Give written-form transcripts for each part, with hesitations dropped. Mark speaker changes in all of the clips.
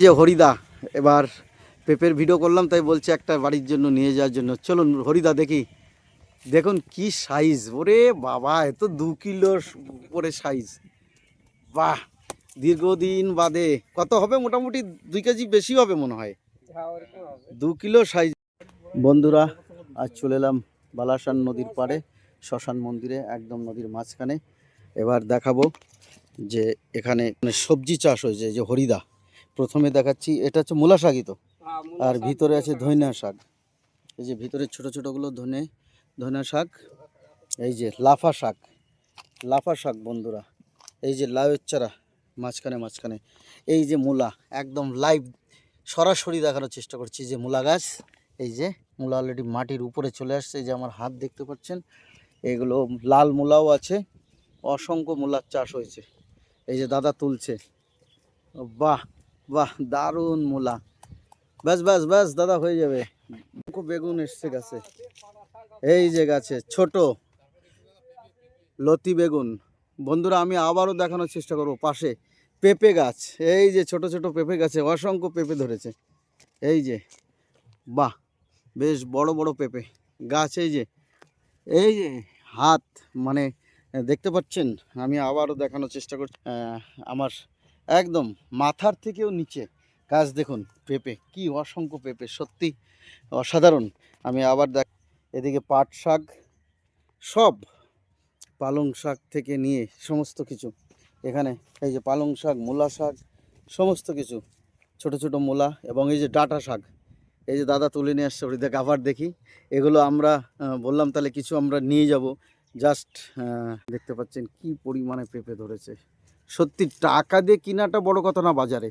Speaker 1: যে হরিদা এবার পেঁপের ভিডিও করলাম, তাই বলছে একটা বাড়ির জন্য নিয়ে যাওয়ার জন্য। চলুন হরিদা দেখি, দেখুন কি সাইজ, ওরে বাবা, এত 2 কিলোর উপরে সাইজ। বাহ, দীর্ঘদিন বাদে কত হবে, মোটামুটি 2 কেজি বেশি হবে মনে হয়, 2 কিলো সাইজ। বন্ধুরা, আজ চলে এলাম বালাসান নদীর পাড়ে শ্মশান মন্দিরে, একদম নদীর মাঝখানে। এবার দেখাবো যে এখানে সবজি চাষ হয়েছে। যে হরিদা প্রথমে দেখাচ্ছি, এটা হচ্ছে মূলা শাকই তো, আর ভিতরে আছে ধনিয়া শাক। এই যে ভিতরে ছোট ছোটগুলো ধনিয়া শাক। এই যে লাফা শাক বন্ধুরা। এই যে লাউয়ের চারা মাঝখানে মাঝখানে। এই যে মূলা, একদম লাইভ সরাসরি দেখানোর চেষ্টা করছি। যে মূলা গাছ, এই যে মূলা অলরেডি মাটির উপরে চলে আসছে। এই যে আমার হাত দেখতে পাচ্ছেন, এগুলো লাল মূলাও আছে, অসংখ্য মূলার চাষ হয়েছে। এই যে দাদা তুলছে, বাহ বাহ, দারুণ মূলা। ব্যাস ব্যাস ব্যাস দাদা, হয়ে যাবে। বেগুন এসছে গাছে, এই যে গাছে ছোট লতি বেগুন। বন্ধুরা, আমি আবারও দেখানোর চেষ্টা করব পাশে পেঁপে গাছ। এই যে ছোট ছোট পেঁপে গাছে অসংখ্য পেঁপে ধরেছে। এই যে বাহ, বেশ বড় বড় পেঁপে গাছ। এই যে হাত, মানে দেখতে পাচ্ছেন, আমি আবারও দেখানোর চেষ্টা করছি। আমার একদম মাথার থেকেও নিচে গাছ দেখুন, পেঁপে কি অসংখ্য পেঁপে, সত্যি অসাধারণ। আমি আবার এদিকে পাট শাক, সব পালং শাক থেকে নিয়ে সমস্ত কিছু এখানে। এই যে পালং শাক, মূলা শাক, সমস্ত কিছু, ছোট ছোট মূলা, এবং এই যে ডাঁটা শাক। এই যে দাদা তুলে নিয়ে আসছে, ওই দেখ আবার দেখি। এগুলো আমরা বললাম তাহলে কিছু আমরা নিয়ে যাব। জাস্ট দেখতে পাচ্ছেন কি পরিমাণে পেঁপে ধরেছে। সত্যি টাকা দিয়ে কিনাটা বড় কথা না, বাজারে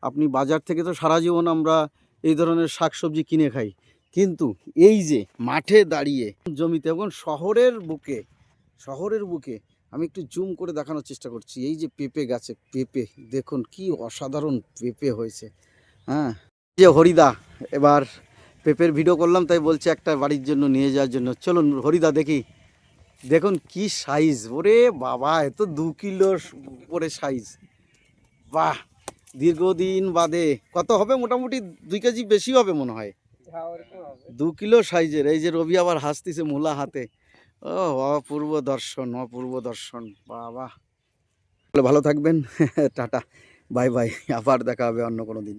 Speaker 1: আপনি বাজার থেকে তো সারা জীবন আমরা এই ধরনের শাকসবজি কিনে খাই, কিন্তু এই যে মাঠে দাঁড়িয়ে জমিতে, এবং শহরের বুকে আমি একটু জুম করে দেখানোর চেষ্টা করছি। এই যে পেঁপে গাছে পেঁপে দেখুন কি অসাধারণ পেঁপে হয়েছে। হ্যাঁ, যে হরিদা এবার পেঁপের ভিডিও করলাম, তাই বলছে একটা বাড়ির জন্য নিয়ে যাওয়ার জন্য। চলুন হরিদা দেখি, দেখুন কি সাইজ, ওরে বাবা, এত 2 কিলোর উপরে সাইজ। বাহ, দীর্ঘদিন বাদে কত হবে, মোটামুটি 2 কেজি বেশি হবে মনে হয়, 2 কিলো সাইজের। এই যে রবি আবার হাসতিছে মূলা হাতে। ও, অপূর্ব দর্শন, অপূর্ব দর্শন, বাবা। ভালো থাকবেন। টাটা, বাই বাই, আবার দেখা হবে অন্য কোনো দিন।